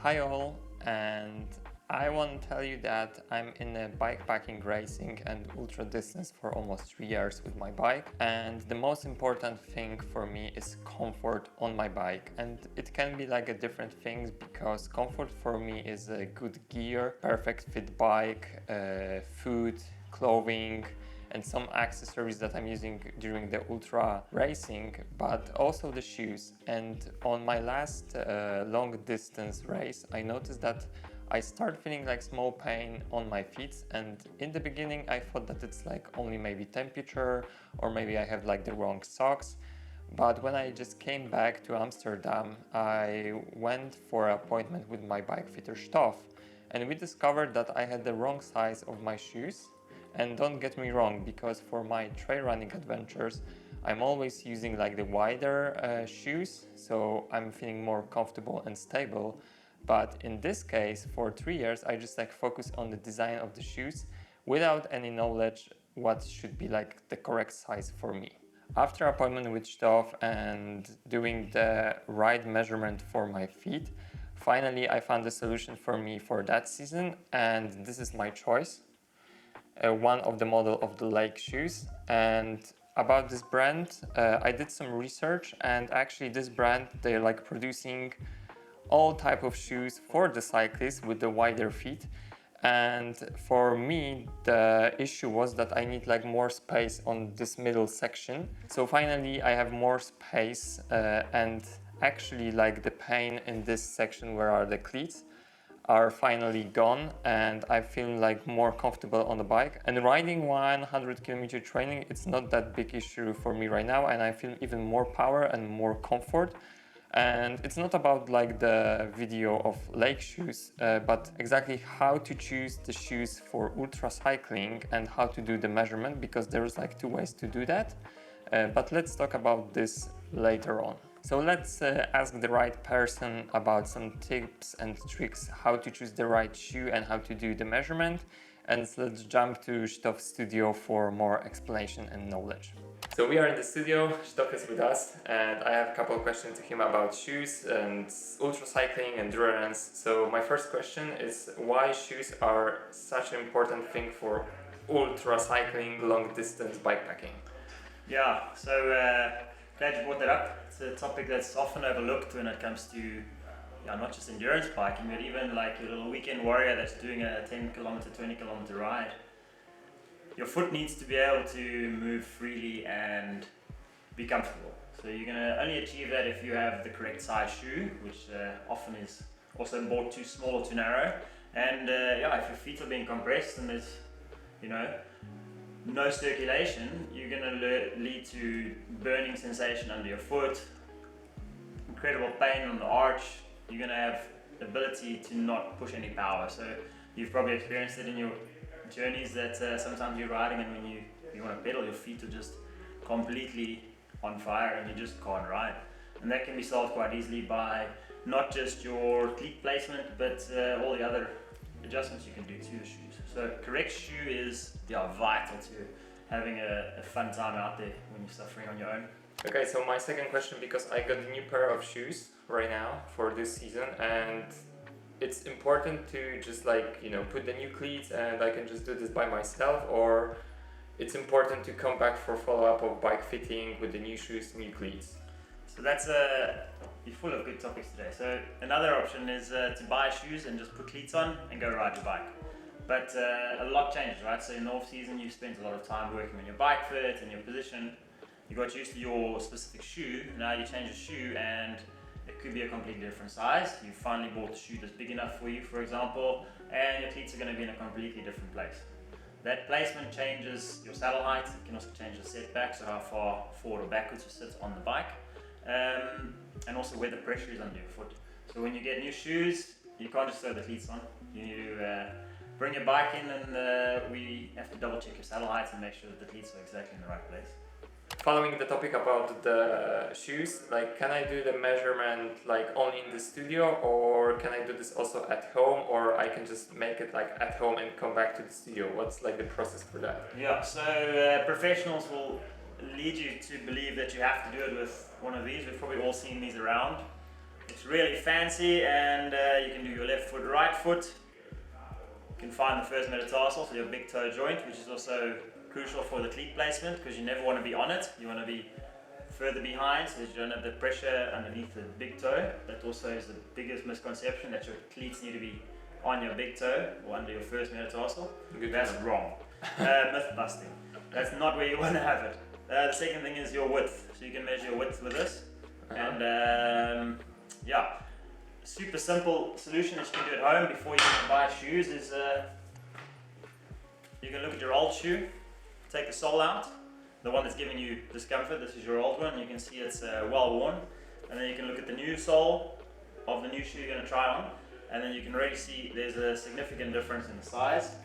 Hi all, and I want to tell you that I'm in a bikepacking racing and ultra distance for almost 3 years with my bike, and the most important thing for me is comfort on my bike. And it can be like a different things, because comfort for me is a good gear, perfect fit bike, food, clothing, and some accessories that I'm using during the ultra racing, but also the shoes. And on my last long distance race, I noticed that I start feeling like small pain on my feet, and in the beginning I thought that it's like only maybe temperature, or maybe I have like the wrong socks. But when I just came back to Amsterdam, I went for an appointment with my bike fitter Stoff, and we discovered that I had the wrong size of my shoes. And don't get me wrong, because for my trail running adventures, I'm always using like the wider shoes, so I'm feeling more comfortable and stable. But in this case, for 3 years, I just like focus on the design of the shoes without any knowledge what should be like the correct size for me. After appointment with Stoff and doing the right measurement for my feet, finally I found a solution for me for that season, and this is my choice. One of the model of the Lake shoes. And about this brand, I did some research, and actually this brand, they're like producing all type of shoes for the cyclists with the wider feet. And for me, the issue was that I need like more space on this middle section. So finally I have more space, and actually like the pain in this section where are the cleats are finally gone, and I feel like more comfortable on the bike. And riding 100 km training, it's not that big issue for me right now, and I feel even more power and more comfort. And it's not about like the video of Lake shoes, but exactly how to choose the shoes for ultra cycling and how to do the measurement, because there's like 2 ways to do that. But let's talk about this later on. So let's ask the right person about some tips and tricks how to choose the right shoe and how to do the measurement. And let's jump to Stoff's studio for more explanation and knowledge. So we are in the studio, Stoff is with us, and I have a couple of questions to him about shoes and ultra cycling, endurance. So my first question is, why shoes are such an important thing for ultra cycling, long distance bikepacking? Yeah, so glad you brought that up. It's a topic that's often overlooked when it comes to not just endurance biking, but even like your little weekend warrior that's doing a 10 kilometer, 20 kilometer ride. Your foot needs to be able to move freely and be comfortable. So you're going to only achieve that if you have the correct size shoe, which often is also bought too small or too narrow. And if your feet are being compressed and there's, no circulation, you're going to lead to burning sensation under your foot, incredible pain on the arch. You're going to have the ability to not push any power. So you've probably experienced it in your journeys that sometimes you're riding, and when you want to pedal, your feet are just completely on fire and you just can't ride. And that can be solved quite easily by not just your cleat placement, but all the other adjustments you can do to the shoes. So correct shoe is vital to having a fun time out there when you're suffering on your own. Okay, so my second question, because I got a new pair of shoes right now for this season, and it's important to just put the new cleats and I can just do this by myself, or it's important to come back for follow-up of bike fitting with the new shoes, new cleats? So that's you're full of good topics today. So another option is to buy shoes and just put cleats on and go ride your bike. But a lot changes, right? So in the off season, you've spent a lot of time working on your bike fit and your position. You got used to your specific shoe. Now you change the shoe and it could be a completely different size. You finally bought a shoe that's big enough for you, for example, and your cleats are going to be in a completely different place. That placement changes your saddle height. It can also change the setback, so how far forward or backwards you sit on the bike, and also where the pressure is under your foot. So when you get new shoes, you can't just throw the cleats on. You need to bring your bike in, and we have to double check your saddle height and make sure that the cleats are exactly in the right place. Following the topic about the shoes, can I do the measurement only in the studio, or can I do this also at home, or I can just make it at home and come back to the studio? What's the process for that? Yeah, so professionals will lead you to believe that you have to do it with one of these. We've probably all seen these around. It's really fancy, and you can do your left foot, right foot. You can find the first metatarsal, so your big toe joint, which is also crucial for the cleat placement because you never want to be on it. You want to be further behind so that you don't have the pressure underneath the big toe. That also is the biggest misconception, that your cleats need to be on your big toe or under your first metatarsal. That's wrong. Myth busting. That's not where you want to have it. The second thing is your width. So you can measure your width with this. And yeah, super simple solution that you can do at home before you can buy shoes is you can look at your old shoe, take the sole out, the one that's giving you discomfort. This is your old one. You can see it's well worn. And then you can look at the new sole of the new shoe you're going to try on, and then you can already see there's a significant difference in the size.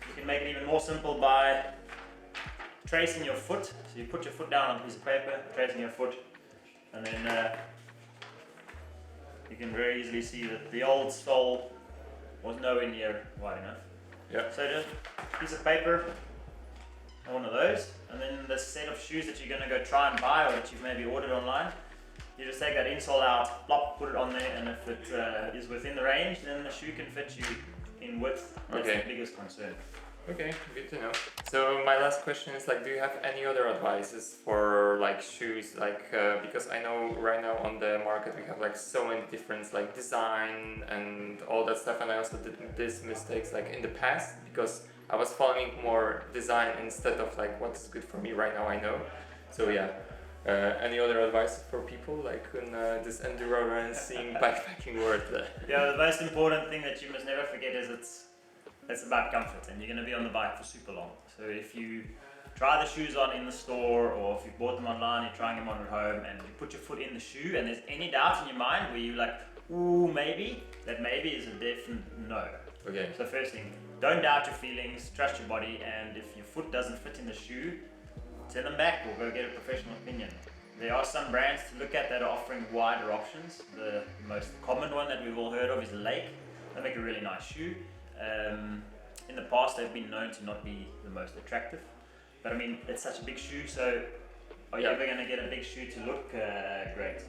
You can make it even more simple by tracing your foot. So you put your foot down on a piece of paper, tracing your foot, and then you can very easily see that the old sole was nowhere near wide enough. Yeah. So just a piece of paper, one of those, and then the set of shoes that you're going to go try and buy or that you've maybe ordered online, you just take that insole out, plop, put it on there, and if it is within the range, then the shoe can fit you in width. That's the biggest concern. Okay, good to know. So my last question is like, do you have any other advices for like shoes? Like because I know right now on the market we have like so many different like design and all that stuff, and I also did these mistakes like in the past because I was following more design instead of like what's good for me right now. I know. So yeah. Any other advice for people like in this endurancing bikepacking world? Yeah, the most important thing that you must never forget is it's about comfort, and you're going to be on the bike for super long. So if you try the shoes on in the store, or if you bought them online, you're trying them on at home, and you put your foot in the shoe, and there's any doubt in your mind where you're like, ooh, maybe, that maybe is a definite no. Okay. So first thing, don't doubt your feelings, trust your body, and if your foot doesn't fit in the shoe, send them back or go get a professional opinion. There are some brands to look at that are offering wider options. The most common one that we've all heard of is Lake. They make a really nice shoe. In the past they've been known to not be the most attractive, but I mean it's such a big shoe, so are you ever going to get a big shoe to look great?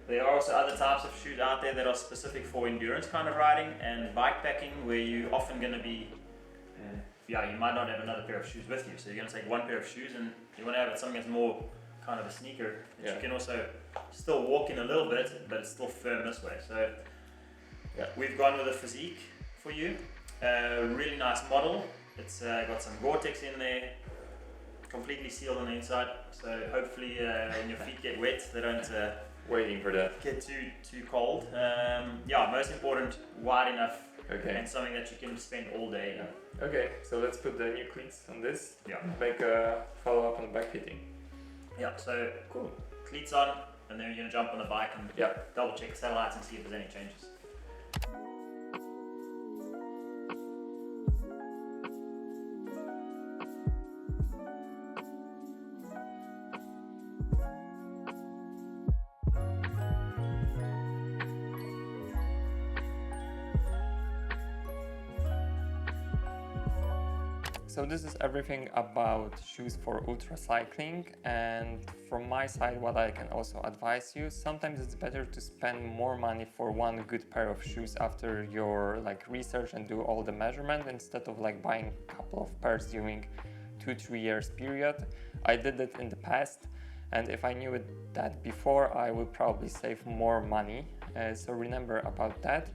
There are also other types of shoes out there that are specific for endurance kind of riding and bikepacking, where you're often going to be you might not have another pair of shoes with you, so you're going to take one pair of shoes and you want to have something that's more kind of a sneaker that you can also still walk in a little bit, but it's still firm this way. So we've gone with a Physique for you. Really nice model. It's got some Gore-Tex in there, completely sealed on the inside, so hopefully when your feet get wet they don't waiting for that get too cold. Most important, wide enough, and something that you can spend all day in. Okay, so let's put the new cleats on this. Make a follow-up on the bike fitting. So cool, cleats on, and then you're going to jump on the bike and double check the satellites and see if there's any changes. So this is everything about shoes for ultra cycling, and from my side what I can also advise you, sometimes it's better to spend more money for one good pair of shoes after your like research and do all the measurement, instead of like buying a couple of pairs during 2-3 years period. I did it in the past, and if I knew that before, I would probably save more money, so remember about that.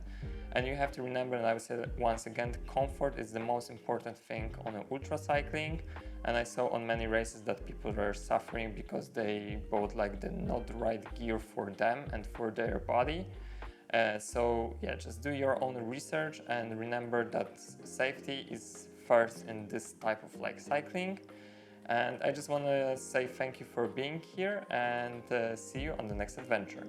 And you have to remember, and I would say once again, comfort is the most important thing on an ultra cycling. And I saw on many races that people were suffering because they bought like the not right gear for them and for their body. So yeah, just do your own research and remember that safety is first in this type of like cycling. And I just want to say thank you for being here, and see you on the next adventure.